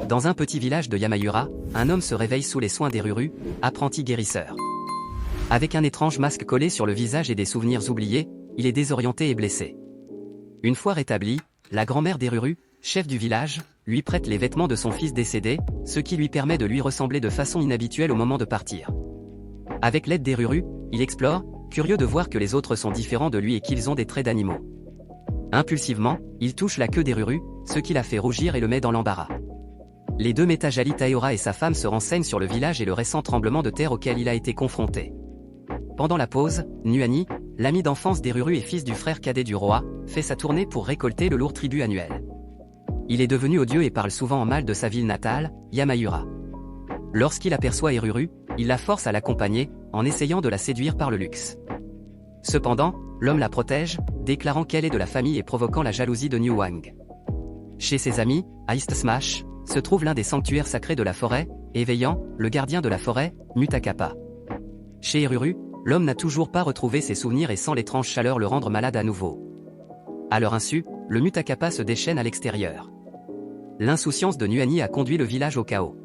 Dans un petit village de Yamaura, un homme se réveille sous les soins d'Eruru, apprenti guérisseur. Avec un étrange masque collé sur le visage et des souvenirs oubliés, il est désorienté et blessé. Une fois rétabli, la grand-mère d'Eruru, chef du village, lui prête les vêtements de son fils décédé, ce qui lui permet de lui ressembler de façon inhabituelle au moment de partir. Avec l'aide d'Eruru, il explore, curieux de voir que les autres sont différents de lui et qu'ils ont des traits d'animaux. Impulsivement, il touche la queue d'Eruru, ce qui la fait rougir et le met dans l'embarras. Les deux Metajali Taeora et sa femme se renseignent sur le village et le récent tremblement de terre auquel il a été confronté. Pendant la pause, Nuani, l'ami d'enfance d'Eruru et fils du frère cadet du roi, fait sa tournée pour récolter le lourd tribut annuel. Il est devenu odieux et parle souvent en mal de sa ville natale, Yamaura. Lorsqu'il aperçoit Eruru, il la force à l'accompagner, en essayant de la séduire par le luxe. Cependant, l'homme la protège, déclarant qu'elle est de la famille et provoquant la jalousie de Niu Wang. Chez ses amis, à East Smash, se trouve l'un des sanctuaires sacrés de la forêt, éveillant, le gardien de la forêt, Mutakapa. Chez Eruru, l'homme n'a toujours pas retrouvé ses souvenirs et sent l'étrange chaleur le rendre malade à nouveau. À leur insu, le Mutakapa se déchaîne à l'extérieur. L'insouciance de Nuani a conduit le village au chaos.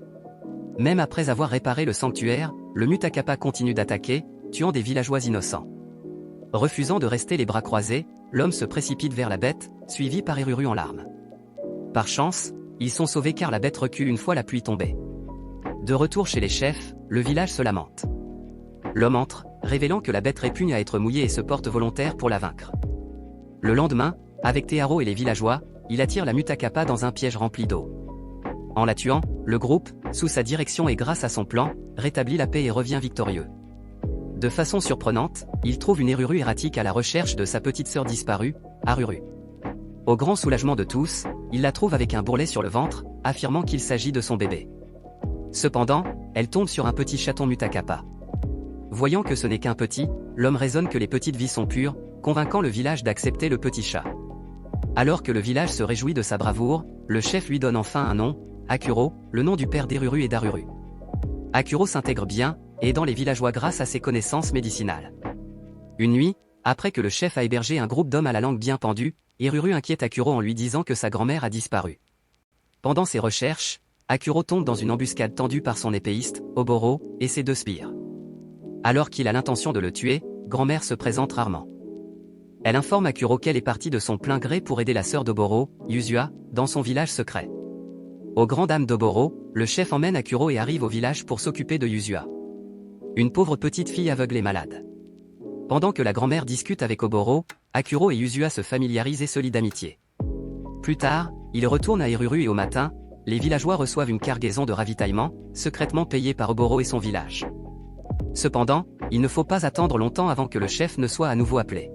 Même après avoir réparé le sanctuaire, le Mutakapa continue d'attaquer, tuant des villageois innocents. Refusant de rester les bras croisés, l'homme se précipite vers la bête, suivi par Eruru en larmes. Par chance, ils sont sauvés car la bête recule une fois la pluie tombée. De retour chez les chefs, le village se lamente. L'homme entre, révélant que la bête répugne à être mouillée et se porte volontaire pour la vaincre. Le lendemain, avec Tearo et les villageois, il attire la Mutakapa dans un piège rempli d'eau. En la tuant, le groupe, sous sa direction et grâce à son plan, rétablit la paix et revient victorieux. De façon surprenante, il trouve une Eruru erratique à la recherche de sa petite sœur disparue, Aruru. Au grand soulagement de tous, il la trouve avec un bourrelet sur le ventre, affirmant qu'il s'agit de son bébé. Cependant, elle tombe sur un petit chaton Mutakapa. Voyant que ce n'est qu'un petit, l'homme raisonne que les petites vies sont pures, convainquant le village d'accepter le petit chat. Alors que le village se réjouit de sa bravoure, le chef lui donne enfin un nom, Akuro, le nom du père d'Eruru et d'Aruru. Akuro s'intègre bien, aidant les villageois grâce à ses connaissances médicinales. Une nuit, après que le chef a hébergé un groupe d'hommes à la langue bien pendue, Eruru inquiète Akuro en lui disant que sa grand-mère a disparu. Pendant ses recherches, Akuro tombe dans une embuscade tendue par son épéiste, Oboro, et ses deux sbires. Alors qu'il a l'intention de le tuer, grand-mère se présente rarement. Elle informe Akuro qu'elle est partie de son plein gré pour aider la sœur d'Oboro, Yuzua, dans son village secret. Aux grandes dames d'Oboro, le chef emmène Akuro et arrive au village pour s'occuper de Yuzua. Une pauvre petite fille aveugle et malade. Pendant que la grand-mère discute avec Oboro, Akuro et Yuzua se familiarisent et se lient d'amitié. Plus tard, ils retournent à Eruru et au matin, les villageois reçoivent une cargaison de ravitaillement, secrètement payée par Oboro et son village. Cependant, il ne faut pas attendre longtemps avant que le chef ne soit à nouveau appelé.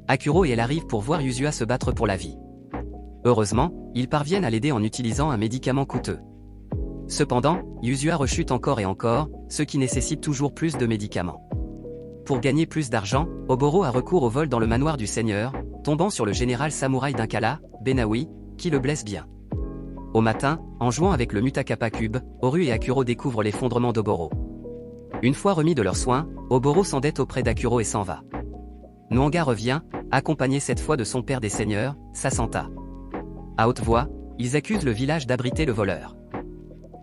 Akuro et elle arrivent pour voir Yuzua se battre pour la vie. Heureusement, ils parviennent à l'aider en utilisant un médicament coûteux. Cependant, Yuzua rechute encore et encore, ce qui nécessite toujours plus de médicaments. Pour gagner plus d'argent, Oboro a recours au vol dans le manoir du seigneur, tombant sur le général samouraï d'Inkala, Benawi, qui le blesse bien. Au matin, en jouant avec le Mutakapa Cube, Oru et Akuro découvrent l'effondrement d'Oboro. Une fois remis de leurs soins, Oboro s'endette auprès d'Akuro et s'en va. Nuanga revient, accompagné cette fois de son père des seigneurs, Sasanta. À haute voix, ils accusent le village d'abriter le voleur.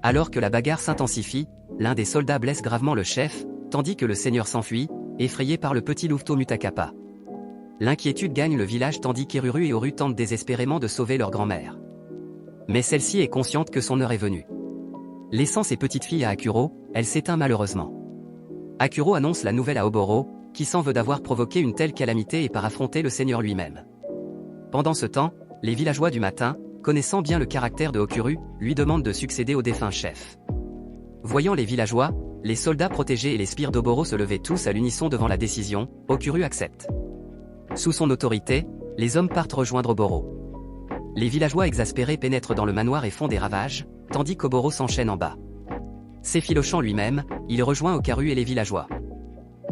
Alors que la bagarre s'intensifie, l'un des soldats blesse gravement le chef, tandis que le seigneur s'enfuit, effrayé par le petit louveteau Mutakapa. L'inquiétude gagne le village tandis qu'Eruru et Oru tentent désespérément de sauver leur grand-mère. Mais celle-ci est consciente que son heure est venue. Laissant ses petites filles à Akuro, elle s'éteint malheureusement. Akuro annonce la nouvelle à Oboro, qui s'en veut d'avoir provoqué une telle calamité et par affronter le seigneur lui-même. Pendant ce temps, les villageois du matin, connaissant bien le caractère de Okuru, lui demandent de succéder au défunt chef. Voyant les villageois, les soldats protégés et les sbires d'Oboro se lever tous à l'unisson devant la décision, Okuru accepte. Sous son autorité, les hommes partent rejoindre Oboro. Les villageois exaspérés pénètrent dans le manoir et font des ravages, tandis qu'Oboro s'enchaîne en bas. S'effilochant lui-même, il rejoint Okaru et les villageois.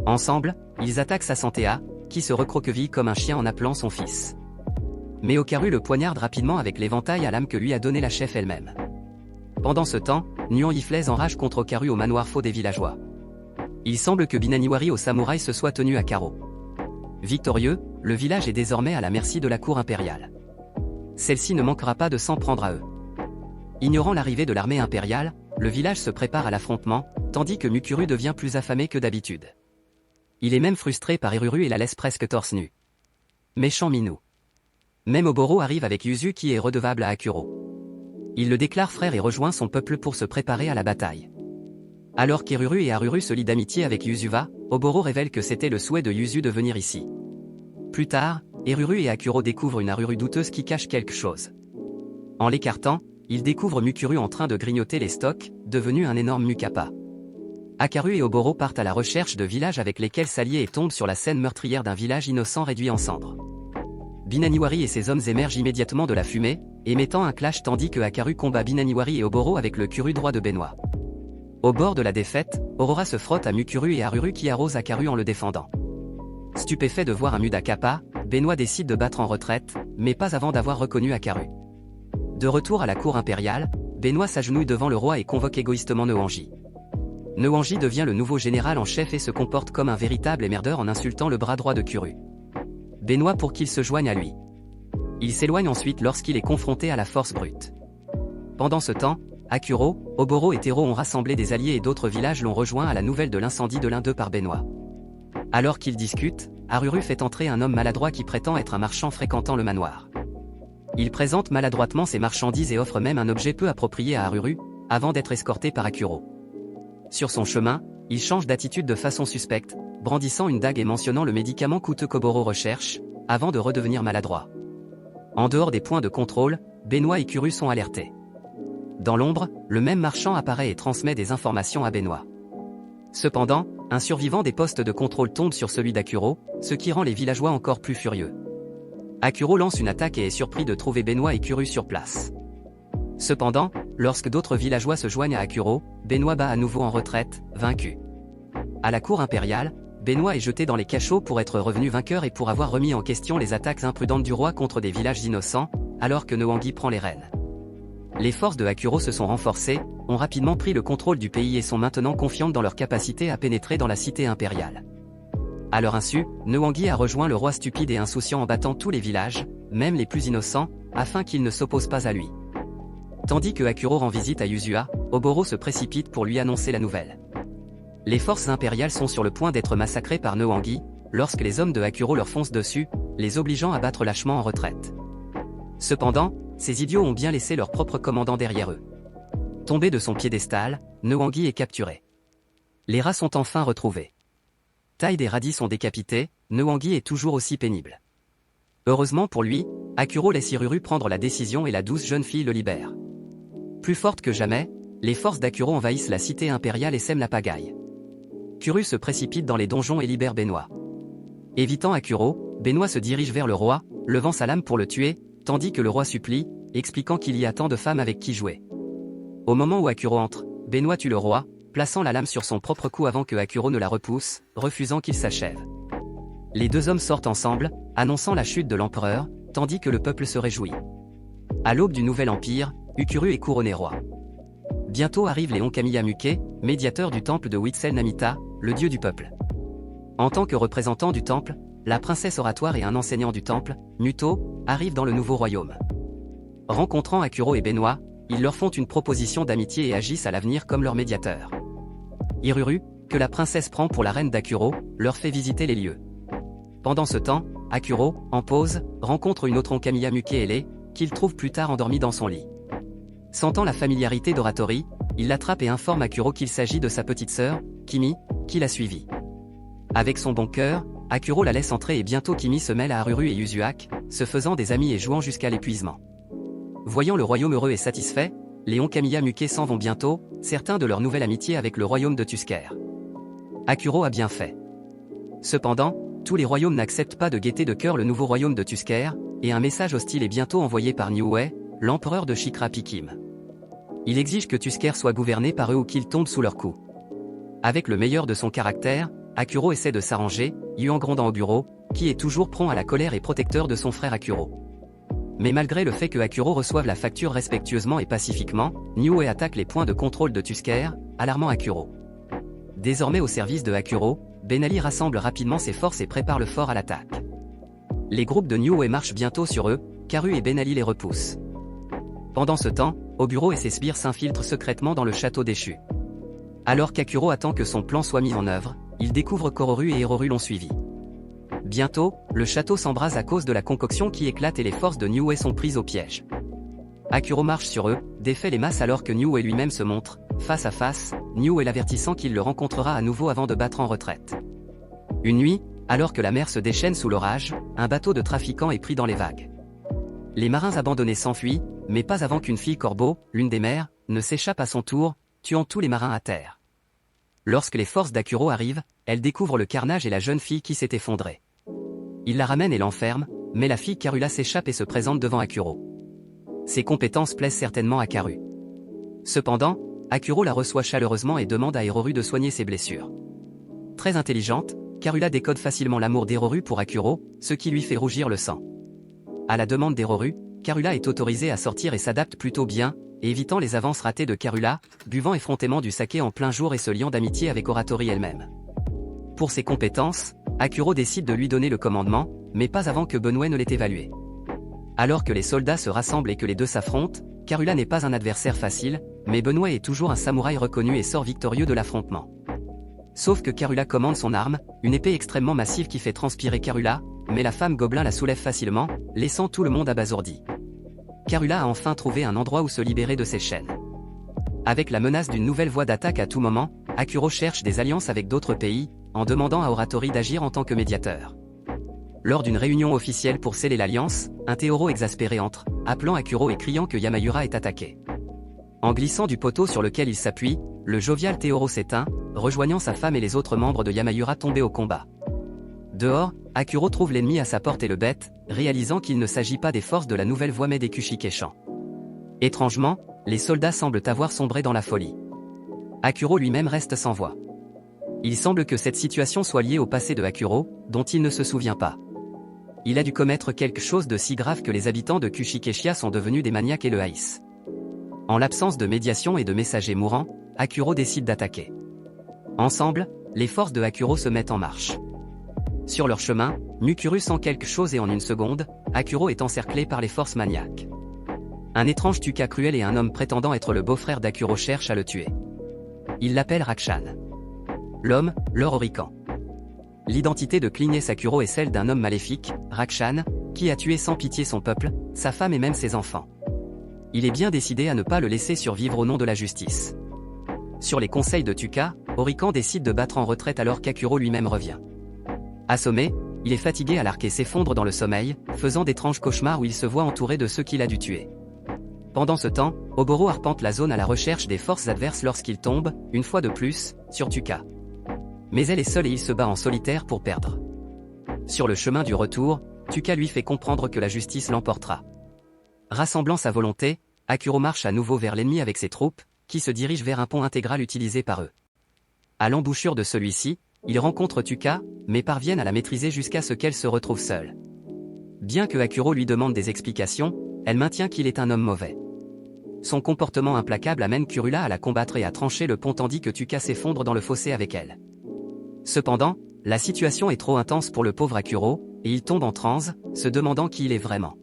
Ensemble, ils attaquent Sasantea, qui se recroqueville comme un chien en appelant son fils. Mais Okaru le poignarde rapidement avec l'éventail à lame que lui a donné la chef elle-même. Pendant ce temps, Nuan Yifles enrage contre Okaru au manoir faux des villageois. Il semble que Binaniwari au samouraï se soit tenu à carreau. Victorieux, le village est désormais à la merci de la cour impériale. Celle-ci ne manquera pas de s'en prendre à eux. Ignorant l'arrivée de l'armée impériale, le village se prépare à l'affrontement, tandis que Mukuru devient plus affamé que d'habitude. Il est même frustré par Eruru et la laisse presque torse nu. Méchant minou. Même Oboro arrive avec Yuzu qui est redevable à Akuro. Il le déclare frère et rejoint son peuple pour se préparer à la bataille. Alors qu'Eruru et Aruru se lient d'amitié avec Yuzuva, Oboro révèle que c'était le souhait de Yuzu de venir ici. Plus tard, Eruru et Akuro découvrent une Aruru douteuse qui cache quelque chose. En l'écartant, ils découvrent Mukuru en train de grignoter les stocks, devenu un énorme Mukapa. Akaru et Oboro partent à la recherche de villages avec lesquels s'allier et tombent sur la scène meurtrière d'un village innocent réduit en cendres. Binaniwari et ses hommes émergent immédiatement de la fumée, émettant un clash tandis que Akaru combat Binaniwari et Oboro avec le Kuru droit de Benoît. Au bord de la défaite, Aurora se frotte à Mukuru et Aruru qui arrosent Akaru en le défendant. Stupéfait de voir un Mudakapa, Benoît décide de battre en retraite, mais pas avant d'avoir reconnu Akaru. De retour à la cour impériale, Benoît s'agenouille devant le roi et convoque égoïstement Noanji. Noanji devient le nouveau général en chef et se comporte comme un véritable émerdeur en insultant le bras droit de Kuru. Benoît pour qu'il se joigne à lui. Il s'éloigne ensuite lorsqu'il est confronté à la force brute. Pendant ce temps, Akuro, Oboro et Tero ont rassemblé des alliés et d'autres villages l'ont rejoint à la nouvelle de l'incendie de l'un d'eux par Benoît. Alors qu'ils discutent, Aruru fait entrer un homme maladroit qui prétend être un marchand fréquentant le manoir. Il présente maladroitement ses marchandises et offre même un objet peu approprié à Aruru, avant d'être escorté par Akuro. Sur son chemin, il change d'attitude de façon suspecte, brandissant une dague et mentionnant le médicament coûteux qu'Oboro recherche, avant de redevenir maladroit. En dehors des points de contrôle, Benoît et Kuru sont alertés. Dans l'ombre, le même marchand apparaît et transmet des informations à Benoît. Cependant, un survivant des postes de contrôle tombe sur celui d'Akuro, ce qui rend les villageois encore plus furieux. Akuro lance une attaque et est surpris de trouver Benoît et Kuru sur place. Cependant, lorsque d'autres villageois se joignent à Akuro, Benoît bat à nouveau en retraite, vaincu. À la cour impériale, Benoît est jeté dans les cachots pour être revenu vainqueur et pour avoir remis en question les attaques imprudentes du roi contre des villages innocents, alors que Noangi prend les rênes. Les forces de Akuro se sont renforcées, ont rapidement pris le contrôle du pays et sont maintenant confiantes dans leur capacité à pénétrer dans la cité impériale. À leur insu, Noangi a rejoint le roi stupide et insouciant en battant tous les villages, même les plus innocents, afin qu'ils ne s'opposent pas à lui. Tandis que Akuro rend visite à Yuzua, Oboro se précipite pour lui annoncer la nouvelle. Les forces impériales sont sur le point d'être massacrées par Noangi, lorsque les hommes de Akuro leur foncent dessus, les obligeant à battre lâchement en retraite. Cependant, ces idiots ont bien laissé leur propre commandant derrière eux. Tombé de son piédestal, Noangi est capturé. Les rats sont enfin retrouvés. Taille des radis sont décapités, Noangi est toujours aussi pénible. Heureusement pour lui, Akuro laisse Iruru prendre la décision et la douce jeune fille le libère. Plus forte que jamais, les forces d'Akuro envahissent la cité impériale et sèment la pagaille. Kuru se précipite dans les donjons et libère Benoît. Évitant Akuro, Benoît se dirige vers le roi, levant sa lame pour le tuer, tandis que le roi supplie, expliquant qu'il y a tant de femmes avec qui jouer. Au moment où Akuro entre, Benoît tue le roi, plaçant la lame sur son propre cou avant que Akuro ne la repousse, refusant qu'il s'achève. Les deux hommes sortent ensemble, annonçant la chute de l'empereur, tandis que le peuple se réjouit. À l'aube du nouvel empire, Ukuru est couronné roi. Bientôt arrive Léon Kamiya Muke, médiateur du temple de Witzel Namita, le dieu du peuple. En tant que représentant du temple, la princesse oratoire et un enseignant du temple, Muto, arrivent dans le nouveau royaume. Rencontrant Akuro et Benoît, ils leur font une proposition d'amitié et agissent à l'avenir comme leur médiateur. Iruru, que la princesse prend pour la reine d'Akuro, leur fait visiter les lieux. Pendant ce temps, Akuro, en pause, rencontre une autre Kamiya Muke Ele, qu'il trouve plus tard endormie dans son lit. Sentant la familiarité d'Oratori, il l'attrape et informe Akuro qu'il s'agit de sa petite sœur, Kimi, qui l'a suivie. Avec son bon cœur, Akuro la laisse entrer et bientôt Kimi se mêle à Aruru et Yuzuak, se faisant des amis et jouant jusqu'à l'épuisement. Voyant le royaume heureux et satisfait, les Kamiya Muke s'en vont bientôt, certains de leur nouvelle amitié avec le royaume de Tusker. Akuro a bien fait. Cependant, tous les royaumes n'acceptent pas de gaieté de cœur le nouveau royaume de Tusker, et un message hostile est bientôt envoyé par Niue, l'empereur de Shikra Pikim. Il exige que Tusker soit gouverné par eux ou qu'il tombe sous leur coup. Avec le meilleur de son caractère, Akuro essaie de s'arranger, Yuan grondant au bureau, qui est toujours prompt à la colère et protecteur de son frère Akuro. Mais malgré le fait que Akuro reçoive la facture respectueusement et pacifiquement, Niue attaque les points de contrôle de Tusker, alarmant Akuro. Désormais au service de Akuro, Benali rassemble rapidement ses forces et prépare le fort à l'attaque. Les groupes de Niue marchent bientôt sur eux, Karu et Benali les repoussent. Pendant ce temps, Oburo et ses sbires s'infiltrent secrètement dans le château déchu. Alors qu'Akuro attend que son plan soit mis en œuvre, il découvre qu'Ororu et Hiroru l'ont suivi. Bientôt, le château s'embrase à cause de la concoction qui éclate et les forces de Niue sont prises au piège. Akuro marche sur eux, défait les masses alors que Niue lui-même se montre, face à face, Niue l'avertissant qu'il le rencontrera à nouveau avant de battre en retraite. Une nuit, alors que la mer se déchaîne sous l'orage, un bateau de trafiquants est pris dans les vagues. Les marins abandonnés s'enfuient, mais pas avant qu'une fille corbeau, l'une des mères, ne s'échappe à son tour, tuant tous les marins à terre. Lorsque les forces d'Akuro arrivent, elle découvre le carnage et la jeune fille qui s'est effondrée. Il la ramène et l'enferme, mais la fille Karula s'échappe et se présente devant Akuro. Ses compétences plaisent certainement à Karu. Cependant, Akuro la reçoit chaleureusement et demande à Hiroru de soigner ses blessures. Très intelligente, Karula décode facilement l'amour d'Hiroru pour Akuro, ce qui lui fait rougir le sang. À la demande d'Hiroru, Karula est autorisée à sortir et s'adapte plutôt bien, évitant les avances ratées de Karula, buvant effrontément du saké en plein jour et se liant d'amitié avec Oratori elle-même. Pour ses compétences, Akuro décide de lui donner le commandement, mais pas avant que Benoué ne l'ait évalué. Alors que les soldats se rassemblent et que les deux s'affrontent, Karula n'est pas un adversaire facile, mais Benoué est toujours un samouraï reconnu et sort victorieux de l'affrontement. Sauf que Karula commande son arme, une épée extrêmement massive qui fait transpirer Karula, mais la femme gobelin la soulève facilement, laissant tout le monde abasourdi. Karula a enfin trouvé un endroit où se libérer de ses chaînes. Avec la menace d'une nouvelle voie d'attaque à tout moment, Akuro cherche des alliances avec d'autres pays, en demandant à Oratori d'agir en tant que médiateur. Lors d'une réunion officielle pour sceller l'alliance, un Teoro exaspéré entre, appelant Akuro et criant que Yamayura est attaqué. En glissant du poteau sur lequel il s'appuie, le jovial Teoro s'éteint, rejoignant sa femme et les autres membres de Yamayura tombés au combat. Dehors, Akuro trouve l'ennemi à sa porte et le bête, réalisant qu'il ne s'agit pas des forces de la nouvelle voie mais des Kushikeshan. Étrangement, les soldats semblent avoir sombré dans la folie. Akuro lui-même reste sans voix. Il semble que cette situation soit liée au passé de Akuro, dont il ne se souvient pas. Il a dû commettre quelque chose de si grave que les habitants de Kushikeshia sont devenus des maniaques et le haïssent. En l'absence de médiation et de messagers mourants, Akuro décide d'attaquer. Ensemble, les forces de Akuro se mettent en marche. Sur leur chemin, Mukuru sent quelque chose et en une seconde, Akuro est encerclé par les forces maniaques. Un étrange Tuka cruel et un homme prétendant être le beau-frère d'Akuro cherchent à le tuer. Il l'appelle Rakshan. L'homme, leur Orikan. L'identité de Clignes Akuro est celle d'un homme maléfique, Rakshan, qui a tué sans pitié son peuple, sa femme et même ses enfants. Il est bien décidé à ne pas le laisser survivre au nom de la justice. Sur les conseils de Tuka, Orikan décide de battre en retraite alors qu'Akuro lui-même revient. Assommé, il est fatigué à l'arc et s'effondre dans le sommeil, faisant d'étranges cauchemars où il se voit entouré de ceux qu'il a dû tuer. Pendant ce temps, Oboro arpente la zone à la recherche des forces adverses lorsqu'il tombe, une fois de plus, sur Tuka. Mais elle est seule et il se bat en solitaire pour perdre. Sur le chemin du retour, Tuka lui fait comprendre que la justice l'emportera. Rassemblant sa volonté, Akuro marche à nouveau vers l'ennemi avec ses troupes, qui se dirigent vers un pont intégral utilisé par eux. À l'embouchure de celui-ci, ils rencontrent Tuka, mais parviennent à la maîtriser jusqu'à ce qu'elle se retrouve seule. Bien que Akuro lui demande des explications, elle maintient qu'il est un homme mauvais. Son comportement implacable amène Kurula à la combattre et à trancher le pont tandis que Tuka s'effondre dans le fossé avec elle. Cependant, la situation est trop intense pour le pauvre Akuro, et il tombe en transe, se demandant qui il est vraiment.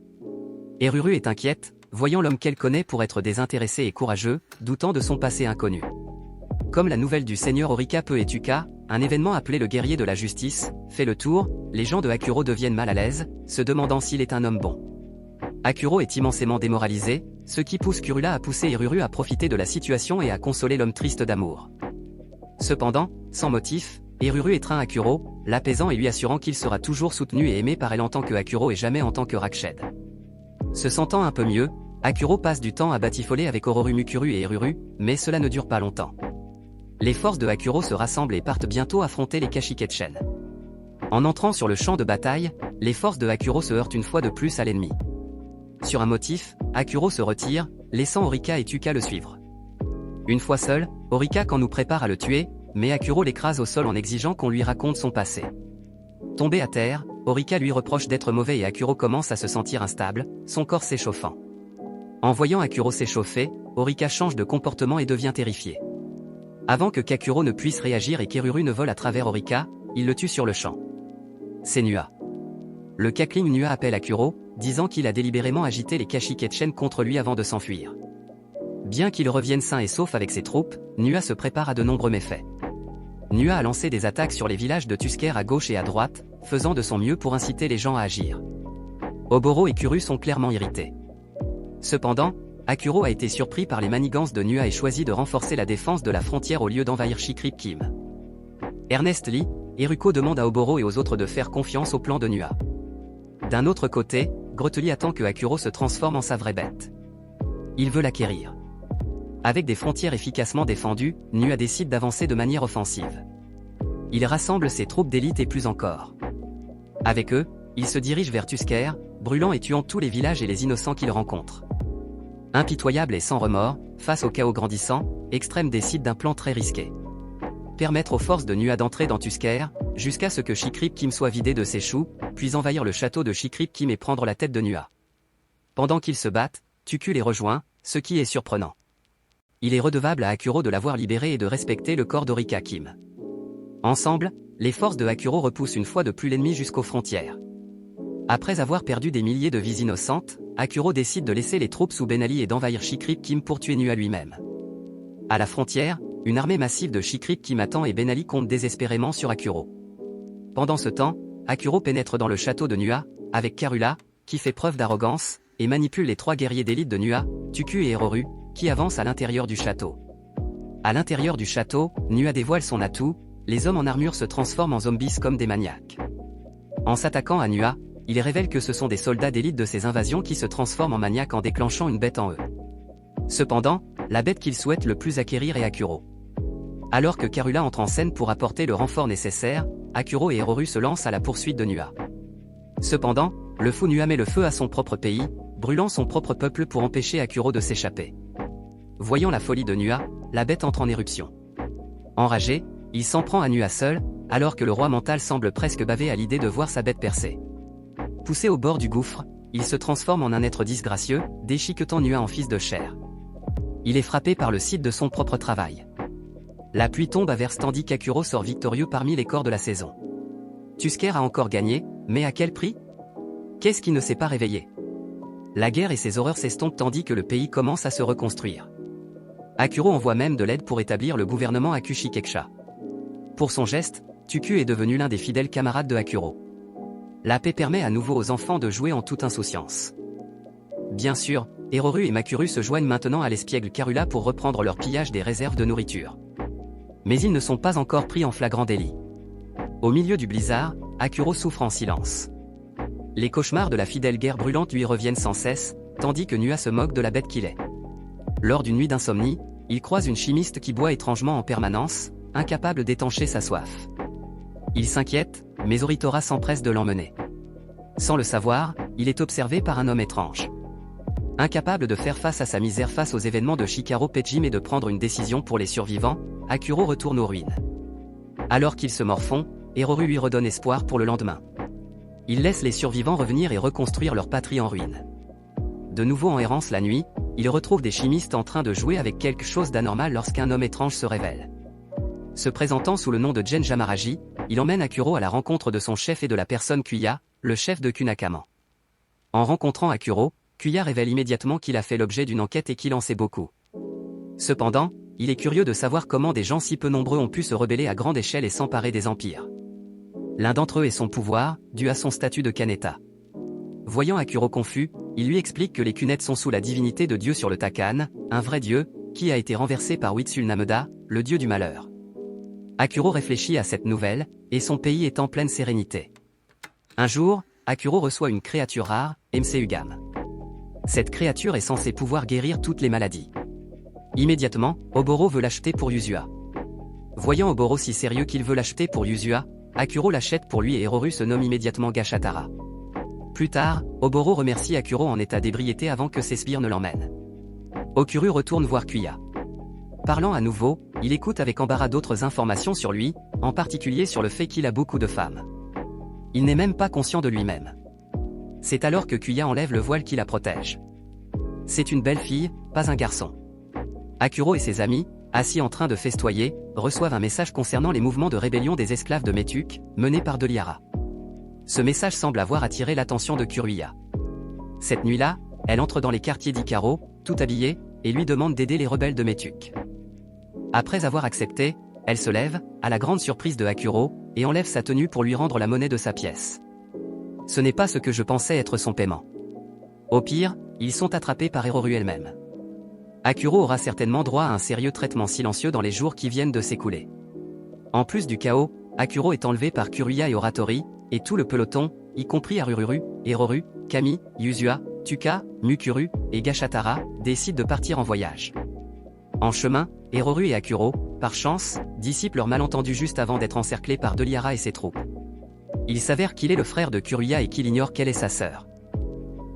Eruru est inquiète, voyant l'homme qu'elle connaît pour être désintéressé et courageux, doutant de son passé inconnu. Comme la nouvelle du seigneur Orikape et Tuka, un événement appelé le guerrier de la justice, fait le tour, les gens de Akuro deviennent mal à l'aise, se demandant s'il est un homme bon. Akuro est immensément démoralisé, ce qui pousse Kurula à pousser Eruru à profiter de la situation et à consoler l'homme triste d'amour. Cependant, sans motif, Eruru étreint Akuro, l'apaisant et lui assurant qu'il sera toujours soutenu et aimé par elle en tant que Akuro et jamais en tant que Rakshed. Se sentant un peu mieux, Akuro passe du temps à batifoler avec Ororu Mukuru et Eruru, mais cela ne dure pas longtemps. Les forces de Akuro se rassemblent et partent bientôt affronter les Kashiketchen. En entrant sur le champ de bataille, les forces de Akuro se heurtent une fois de plus à l'ennemi. Sur un motif, Akuro se retire, laissant Orika et Tuka le suivre. Une fois seul, Orika nous prépare à le tuer, mais Akuro l'écrase au sol en exigeant qu'on lui raconte son passé. Tombé à terre, Orika lui reproche d'être mauvais et Akuro commence à se sentir instable, son corps s'échauffant. En voyant Akuro s'échauffer, Orika change de comportement et devient terrifié. Avant que Kakuro ne puisse réagir et qu'Eruru ne vole à travers Orika, il le tue sur le champ. C'est Nua. Le Kakling Nua appelle Akuro, disant qu'il a délibérément agité les Kashiketchen contre lui avant de s'enfuir. Bien qu'il revienne sain et sauf avec ses troupes, Nua se prépare à de nombreux méfaits. Nua a lancé des attaques sur les villages de Tusker à gauche et à droite, faisant de son mieux pour inciter les gens à agir. Oboro et Kuru sont clairement irrités. Cependant, Akuro a été surpris par les manigances de Nua et choisi de renforcer la défense de la frontière au lieu d'envahir Shikrip Kim. Ernest Lee, Eruko demande à Oboro et aux autres de faire confiance au plan de Nua. D'un autre côté, Groteli attend que Akuro se transforme en sa vraie bête. Il veut l'acquérir. Avec des frontières efficacement défendues, Nua décide d'avancer de manière offensive. Il rassemble ses troupes d'élite et plus encore. Avec eux, il se dirige vers Tusker, brûlant et tuant tous les villages et les innocents qu'il rencontre. Impitoyable et sans remords, face au chaos grandissant, Extrême décide d'un plan très risqué. Permettre aux forces de Nua d'entrer dans Tusker, jusqu'à ce que Shikrip Kim soit vidé de ses choux, puis envahir le château de Shikrip Kim et prendre la tête de Nua. Pendant qu'ils se battent, Tuku les rejoint, ce qui est surprenant. Il est redevable à Akuro de l'avoir libéré et de respecter le corps d'Orika Kim. Ensemble, les forces de Akuro repoussent une fois de plus l'ennemi jusqu'aux frontières. Après avoir perdu des milliers de vies innocentes, Akuro décide de laisser les troupes sous Ben Ali et d'envahir Shikrip Kim pour tuer Nua lui-même. À la frontière, une armée massive de Shikrip Kim attend et Ben Ali compte désespérément sur Akuro. Pendant ce temps, Akuro pénètre dans le château de Nua, avec Karula, qui fait preuve d'arrogance, et manipule les 3 guerriers d'élite de Nua, Tuku et Eroru, qui avancent à l'intérieur du château. À l'intérieur du château, Nua dévoile son atout, les hommes en armure se transforment en zombies comme des maniaques. En s'attaquant à Nua, il révèle que ce sont des soldats d'élite de ces invasions qui se transforment en maniaques en déclenchant une bête en eux. Cependant, la bête qu'il souhaite le plus acquérir est Akuro. Alors que Karula entre en scène pour apporter le renfort nécessaire, Akuro et Eroru se lancent à la poursuite de Nua. Cependant, le fou Nua met le feu à son propre pays, brûlant son propre peuple pour empêcher Akuro de s'échapper. Voyant la folie de Nua, la bête entre en éruption. Enragé, il s'en prend à Nua seul, alors que le roi mental semble presque baver à l'idée de voir sa bête percer. Poussé au bord du gouffre, il se transforme en un être disgracieux, déchiquetant Nua en fils de chair. Il est frappé par le site de son propre travail. La pluie tombe à verse tandis qu'Akuro sort victorieux parmi les corps de la saison. Tusker a encore gagné, mais à quel prix? Qu'est-ce qui ne s'est pas réveillé? La guerre et ses horreurs s'estompent tandis que le pays commence à se reconstruire. Akuro envoie même de l'aide pour établir le gouvernement à Kushikeksha. Pour son geste, Tuku est devenu l'un des fidèles camarades de Akuro. La paix permet à nouveau aux enfants de jouer en toute insouciance. Bien sûr, Eroru et Makuru se joignent maintenant à l'espiègle Karula pour reprendre leur pillage des réserves de nourriture. Mais ils ne sont pas encore pris en flagrant délit. Au milieu du blizzard, Akuro souffre en silence. Les cauchemars de la fidèle guerre brûlante lui reviennent sans cesse, tandis que Nua se moque de la bête qu'il est. Lors d'une nuit d'insomnie, il croise une chimiste qui boit étrangement en permanence, incapable d'étancher sa soif. Il s'inquiète, mais Oritora s'empresse de l'emmener. Sans le savoir, il est observé par un homme étrange. Incapable de faire face à sa misère face aux événements de Shikaro Pejim et de prendre une décision pour les survivants, Akuro retourne aux ruines. Alors qu'ils se morfondent, Eroru lui redonne espoir pour le lendemain. Il laisse les survivants revenir et reconstruire leur patrie en ruine. De nouveau en errance la nuit, il retrouve des chimistes en train de jouer avec quelque chose d'anormal lorsqu'un homme étrange se révèle. Se présentant sous le nom de Jen Jamaraji, il emmène Akuro à la rencontre de son chef et de la personne Kuya, le chef de Kunakaman. En rencontrant Akuro, Kuya révèle immédiatement qu'il a fait l'objet d'une enquête et qu'il en sait beaucoup. Cependant, il est curieux de savoir comment des gens si peu nombreux ont pu se rebeller à grande échelle et s'emparer des empires. L'un d'entre eux est son pouvoir, dû à son statut de Kaneta. Voyant Akuro confus, il lui explique que les Kunettes sont sous la divinité de Dieu sur le Takan, un vrai dieu, qui a été renversé par Witsul Nameda, le dieu du malheur. Akuro réfléchit à cette nouvelle, et son pays est en pleine sérénité. Un jour, Akuro reçoit une créature rare, Mseugam. Cette créature est censée pouvoir guérir toutes les maladies. Immédiatement, Oboro veut l'acheter pour Yuzua. Voyant Oboro si sérieux qu'il veut l'acheter pour Yuzua, Akuro l'achète pour lui et Eroru se nomme immédiatement Gashatara. Plus tard, Oboro remercie Akuro en état d'ébriété avant que ses sbires ne l'emmènent. Okuru retourne voir Kuya. Parlant à nouveau, il écoute avec embarras d'autres informations sur lui, en particulier sur le fait qu'il a beaucoup de femmes. Il n'est même pas conscient de lui-même. C'est alors que Kuya enlève le voile qui la protège. C'est une belle fille, pas un garçon. Akuro et ses amis, assis en train de festoyer, reçoivent un message concernant les mouvements de rébellion des esclaves de Metuk, menés par Deliara. Ce message semble avoir attiré l'attention de Kuruya. Cette nuit-là, elle entre dans les quartiers d'Ikaro, tout habillée, et lui demande d'aider les rebelles de Metuk. Après avoir accepté, elle se lève, à la grande surprise de Akuro, et enlève sa tenue pour lui rendre la monnaie de sa pièce. Ce n'est pas ce que je pensais être son paiement. Au pire, ils sont attrapés par Eroru elle-même. Akuro aura certainement droit à un sérieux traitement silencieux dans les jours qui viennent de s'écouler. En plus du chaos, Akuro est enlevé par Kuruya et Oratori, et tout le peloton, y compris Arururu, Eroru, Kami, Yuzua, Tuka, Mukuru, et Gashatara, décident de partir en voyage. En chemin, Eroru et Akuro, par chance, dissipent leur malentendu juste avant d'être encerclés par Deliara et ses troupes. Il s'avère qu'il est le frère de Kuruya et qu'il ignore qu'elle est sa sœur.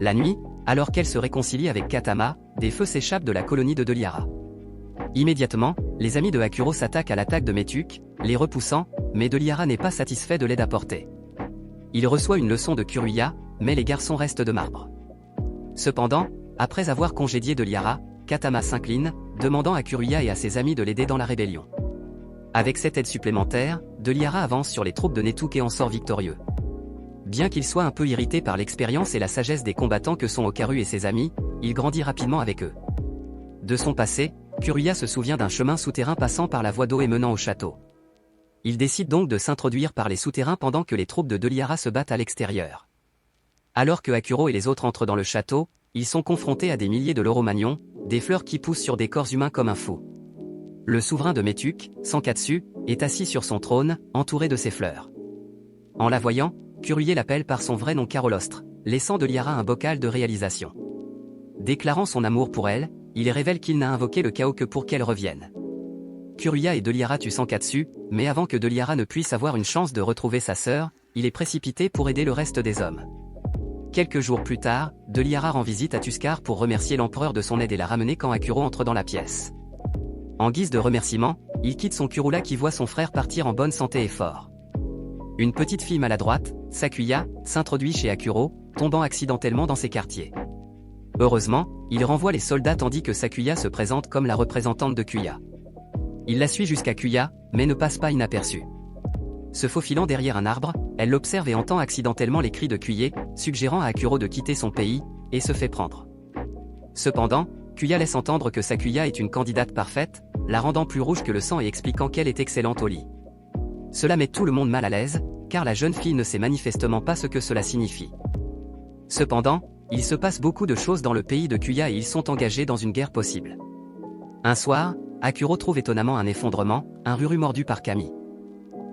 La nuit, alors qu'elle se réconcilie avec Katama, des feux s'échappent de la colonie de Deliara. Immédiatement, les amis de Akuro s'attaquent à l'attaque de Metuk, les repoussant, mais Deliara n'est pas satisfait de l'aide apportée. Il reçoit une leçon de Kuruya, mais les garçons restent de marbre. Cependant, après avoir congédié Deliara, Katama s'incline, demandant à Kuruya et à ses amis de l'aider dans la rébellion. Avec cette aide supplémentaire, Deliara avance sur les troupes de Netuk et en sort victorieux. Bien qu'il soit un peu irrité par l'expérience et la sagesse des combattants que sont Okaru et ses amis, il grandit rapidement avec eux. De son passé, Kuruya se souvient d'un chemin souterrain passant par la voie d'eau et menant au château. Il décide donc de s'introduire par les souterrains pendant que les troupes de Deliara se battent à l'extérieur. Alors que Akuro et les autres entrent dans le château, ils sont confrontés à des milliers de Loromagnon, des fleurs qui poussent sur des corps humains comme un fou. Le souverain de Metuk, Sankatsu, est assis sur son trône, entouré de ses fleurs. En la voyant, Kuruya l'appelle par son vrai nom Carolostre, laissant Deliara un bocal de réalisation. Déclarant son amour pour elle, il révèle qu'il n'a invoqué le chaos que pour qu'elle revienne. Kuruya et Deliara tuent Sankatsu, mais avant que Deliara ne puisse avoir une chance de retrouver sa sœur, il est précipité pour aider le reste des hommes. Quelques jours plus tard, Deliara rend visite à Tuskar pour remercier l'empereur de son aide et la ramener quand Akuro entre dans la pièce. En guise de remerciement, il quitte son Kurula qui voit son frère partir en bonne santé et fort. Une petite fille maladroite, Sakuya, s'introduit chez Akuro, tombant accidentellement dans ses quartiers. Heureusement, il renvoie les soldats tandis que Sakuya se présente comme la représentante de Kuya. Il la suit jusqu'à Kuya, mais ne passe pas inaperçue. Se faufilant derrière un arbre, elle l'observe et entend accidentellement les cris de Kuya, suggérant à Akuro de quitter son pays, et se fait prendre. Cependant, Kuya laisse entendre que Sakuya est une candidate parfaite, la rendant plus rouge que le sang et expliquant qu'elle est excellente au lit. Cela met tout le monde mal à l'aise, car la jeune fille ne sait manifestement pas ce que cela signifie. Cependant, il se passe beaucoup de choses dans le pays de Kuya et ils sont engagés dans une guerre possible. Un soir, Akuro trouve étonnamment un effondrement, un Ruru mordu par Kami.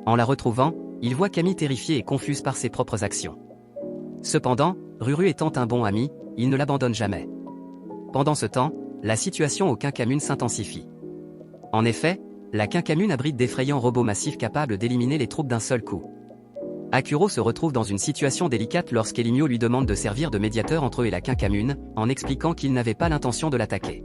En la retrouvant, il voit Kami terrifiée et confuse par ses propres actions. Cependant, Ruru étant un bon ami, il ne l'abandonne jamais. Pendant ce temps, la situation au Quinquamune s'intensifie. En effet, la Quinquamune abrite d'effrayants robots massifs capables d'éliminer les troupes d'un seul coup. Akuro se retrouve dans une situation délicate lorsqu'Elimio lui demande de servir de médiateur entre eux et la Quinquamune, en expliquant qu'il n'avait pas l'intention de l'attaquer.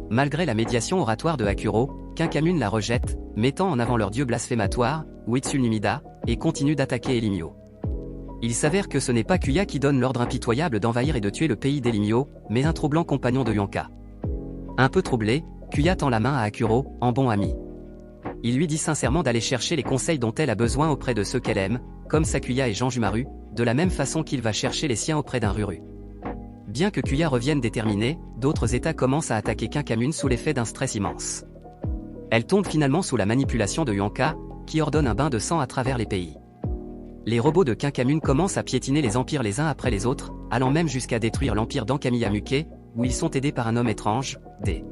Malgré la médiation oratoire de Akuro, Quinquamune la rejette, mettant en avant leur dieu blasphématoire, Uetsu-Numida, et continue d'attaquer Elimio. Il s'avère que ce n'est pas Kuya qui donne l'ordre impitoyable d'envahir et de tuer le pays d'Elimio, mais un troublant compagnon de Yonka. Un peu troublé, Kuya tend la main à Akuro, en bon ami. Il lui dit sincèrement d'aller chercher les conseils dont elle a besoin auprès de ceux qu'elle aime, comme Sakuya et Janjumaru, de la même façon qu'il va chercher les siens auprès d'un Ruru. Bien que Kuya revienne déterminée, d'autres États commencent à attaquer Quinquamune sous l'effet d'un stress immense. Elle tombe finalement sous la manipulation de Yonka, qui ordonne un bain de sang à travers les pays. Les robots de Quinquamune commencent à piétiner les empires les uns après les autres, allant même jusqu'à détruire l'empire d'Ankamiyamuke, où ils sont aidés par un homme étrange, D.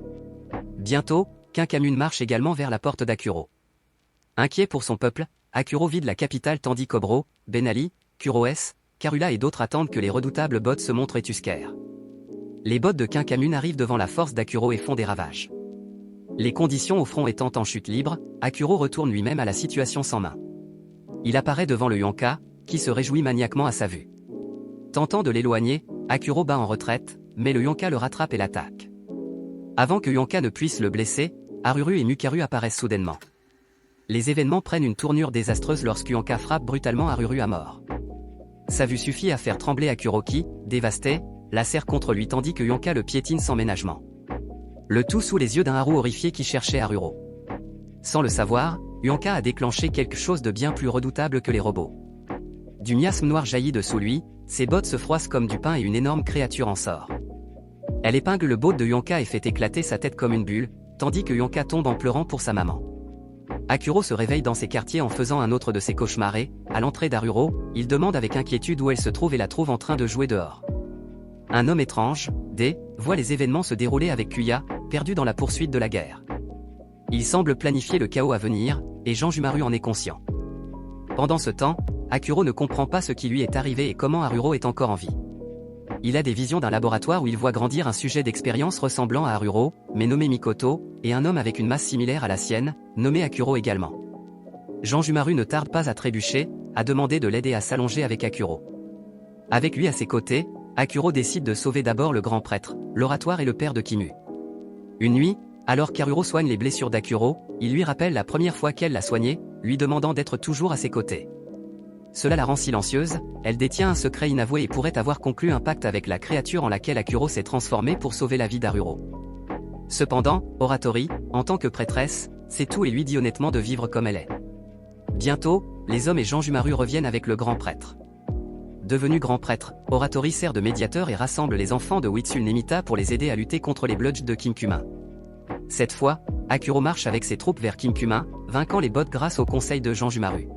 Bientôt, Quinquamune marche également vers la porte d'Akuro. Inquiet pour son peuple, Akuro vide la capitale tandis qu'Obro, Benali, Kuroes, Karula et d'autres attendent que les redoutables bots se montrent et Tusker. Les bots de Quinquamune arrivent devant la force d'Akuro et font des ravages. Les conditions au front étant en chute libre, Akuro retourne lui-même à la situation sans main. Il apparaît devant le Yonka, qui se réjouit maniaquement à sa vue. Tentant de l'éloigner, Akuro bat en retraite, mais le Yonka le rattrape et l'attaque. Avant que Yonka ne puisse le blesser, Aruru et Mukaru apparaissent soudainement. Les événements prennent une tournure désastreuse lorsque Yonka frappe brutalement Aruru à mort. Sa vue suffit à faire trembler Akuro qui, dévasté, la serre contre lui tandis que Yonka le piétine sans ménagement. Le tout sous les yeux d'un Haru horrifié qui cherchait Aruro. Sans le savoir, Yonka a déclenché quelque chose de bien plus redoutable que les robots. Du miasme noir jaillit de sous lui, ses bottes se froissent comme du pain et une énorme créature en sort. Elle épingle le boat de Yonka et fait éclater sa tête comme une bulle, tandis que Yonka tombe en pleurant pour sa maman. Akuro se réveille dans ses quartiers en faisant un autre de ses cauchemars et, à l'entrée d'Aruro, il demande avec inquiétude où elle se trouve et la trouve en train de jouer dehors. Un homme étrange, D, voit les événements se dérouler avec Kuya, perdu dans la poursuite de la guerre. Il semble planifier le chaos à venir, et Janjumaru en est conscient. Pendant ce temps, Akuro ne comprend pas ce qui lui est arrivé et comment Aruro est encore en vie. Il a des visions d'un laboratoire où il voit grandir un sujet d'expérience ressemblant à Aruro, mais nommé Mikoto, et un homme avec une masse similaire à la sienne, nommé Akuro également. Janjumaru ne tarde pas à trébucher, à demander de l'aider à s'allonger avec Akuro. Avec lui à ses côtés, Akuro décide de sauver d'abord le grand prêtre, l'oratoire et le père de Kimu. Une nuit, alors qu'Aruro soigne les blessures d'Akuro, il lui rappelle la première fois qu'elle l'a soigné, lui demandant d'être toujours à ses côtés. Cela la rend silencieuse, elle détient un secret inavoué et pourrait avoir conclu un pacte avec la créature en laquelle Akuro s'est transformé pour sauver la vie d'Aruro. Cependant, Oratori, en tant que prêtresse, sait tout et lui dit honnêtement de vivre comme elle est. Bientôt, les hommes et Janjumaru reviennent avec le grand prêtre. Devenu grand prêtre, Oratori sert de médiateur et rassemble les enfants de Witsul Nemita pour les aider à lutter contre les Bloods de Kinkumin. Cette fois, Akuro marche avec ses troupes vers Kinkumin, vainquant les bots grâce au conseil de Janjumaru.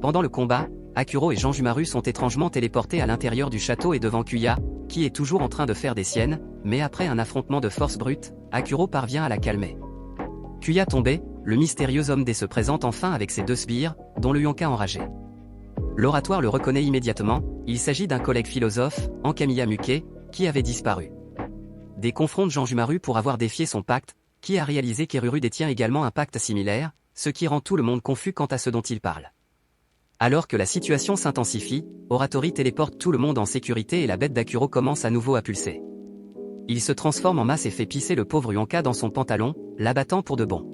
Pendant le combat, Akuro et Janjumaru sont étrangement téléportés à l'intérieur du château et devant Kuya, qui est toujours en train de faire des siennes, mais après un affrontement de force brute, Akuro parvient à la calmer. Kuya tombé, le mystérieux homme D se présente enfin avec ses deux sbires, dont le Yonka enragé. L'oratoire le reconnaît immédiatement, il s'agit d'un collègue philosophe, Ankamiya Muke, qui avait disparu. D confronte Janjumaru pour avoir défié son pacte, qui a réalisé qu'Eruru détient également un pacte similaire, ce qui rend tout le monde confus quant à ce dont il parle. Alors que la situation s'intensifie, Oratori téléporte tout le monde en sécurité et la bête d'Akuro commence à nouveau à pulser. Il se transforme en masse et fait pisser le pauvre Yonka dans son pantalon, l'abattant pour de bon.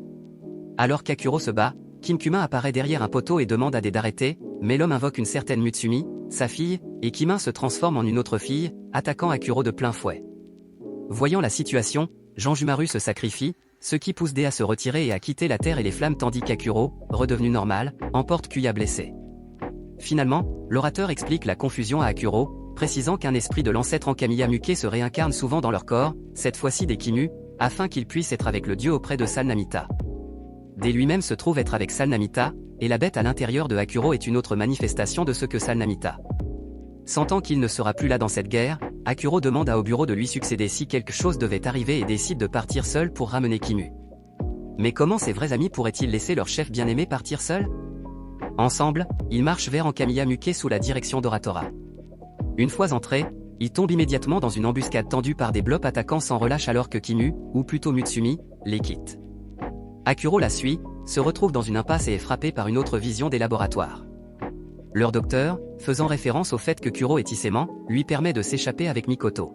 Alors qu'Akuro se bat, Kinkuma apparaît derrière un poteau et demande à D d'arrêter, mais l'homme invoque une certaine Mutsumi, sa fille, et Kimin se transforme en une autre fille, attaquant Akuro de plein fouet. Voyant la situation, Janjumaru se sacrifie, ce qui pousse D à se retirer et à quitter la terre et les flammes tandis qu'Akuro, redevenu normal, emporte Kuya blessé. Finalement, l'orateur explique la confusion à Akuro, précisant qu'un esprit de l'ancêtre Ankamiya Muke se réincarne souvent dans leur corps, cette fois-ci des Kimu, afin qu'ils puissent être avec le dieu auprès de Salnamita. D lui-même se trouve être avec Salnamita, et la bête à l'intérieur de Akuro est une autre manifestation de ce que Salnamita. Sentant qu'il ne sera plus là dans cette guerre, Akuro demande à Oburo de lui succéder si quelque chose devait arriver et décide de partir seul pour ramener Kimu. Mais comment ses vrais amis pourraient-ils laisser leur chef bien-aimé partir seul ? Ensemble, ils marchent vers Ankamiya Muke sous la direction d'Oratora. Une fois entrés, ils tombent immédiatement dans une embuscade tendue par des blops attaquants sans relâche alors que Kimu, ou plutôt Mutsumi, les quitte. Akuro la suit, se retrouve dans une impasse et est frappé par une autre vision des laboratoires. Leur docteur, faisant référence au fait que Kuro est Tissément, lui permet de s'échapper avec Mikoto.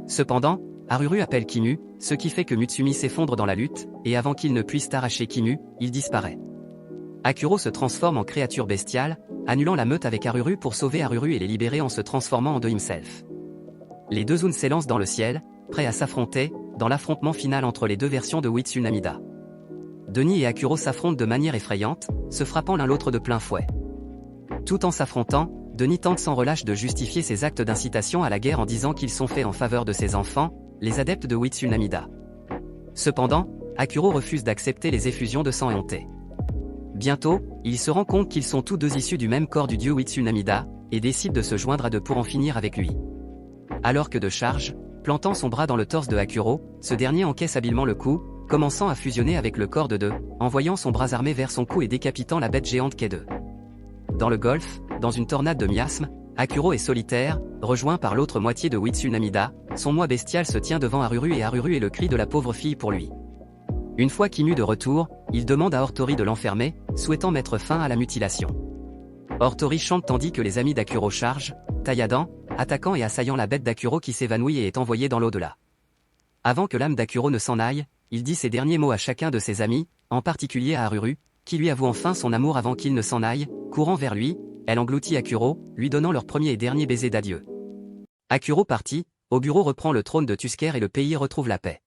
Cependant, Aruru appelle Kimu, ce qui fait que Mutsumi s'effondre dans la lutte, et avant qu'il ne puisse arracher Kimu, il disparaît. Akuro se transforme en créature bestiale, annulant la meute avec Aruru pour sauver Aruru et les libérer en se transformant en The Himself. Les deux Zuns s'élancent dans le ciel, prêts à s'affronter, dans l'affrontement final entre les deux versions de Witsul Namida. Denis et Akuro s'affrontent de manière effrayante, se frappant l'un l'autre de plein fouet. Tout en s'affrontant, Denis tente sans relâche de justifier ses actes d'incitation à la guerre en disant qu'ils sont faits en faveur de ses enfants, les adeptes de Witsul Namida. Cependant, Akuro refuse d'accepter les effusions de sang éhonté. Bientôt, il se rend compte qu'ils sont tous deux issus du même corps du dieu Witsul Namida, et décide de se joindre à deux pour en finir avec lui. Alors que de charge, plantant son bras dans le torse de Akuro, ce dernier encaisse habilement le coup, commençant à fusionner avec le corps de deux, envoyant son bras armé vers son cou et décapitant la bête géante qu'est deux. Dans le golfe, dans une tornade de miasmes, Akuro est solitaire, rejoint par l'autre moitié de Witsul Namida, son moi bestial se tient devant Aruru et Aruru est le cri de la pauvre fille pour lui. Une fois Kimu de retour, il demande à Ortori de l'enfermer, souhaitant mettre fin à la mutilation. Ortori chante tandis que les amis d'Akuro chargent, tailladan, attaquant et assaillant la bête d'Akuro qui s'évanouit et est envoyée dans l'au-delà. Avant que l'âme d'Akuro ne s'en aille, il dit ces derniers mots à chacun de ses amis, en particulier à Aruru, qui lui avoue enfin son amour avant qu'il ne s'en aille, courant vers lui, elle engloutit Akuro, lui donnant leur premier et dernier baiser d'adieu. Akuro parti, Oburo reprend le trône de Tusker et le pays retrouve la paix.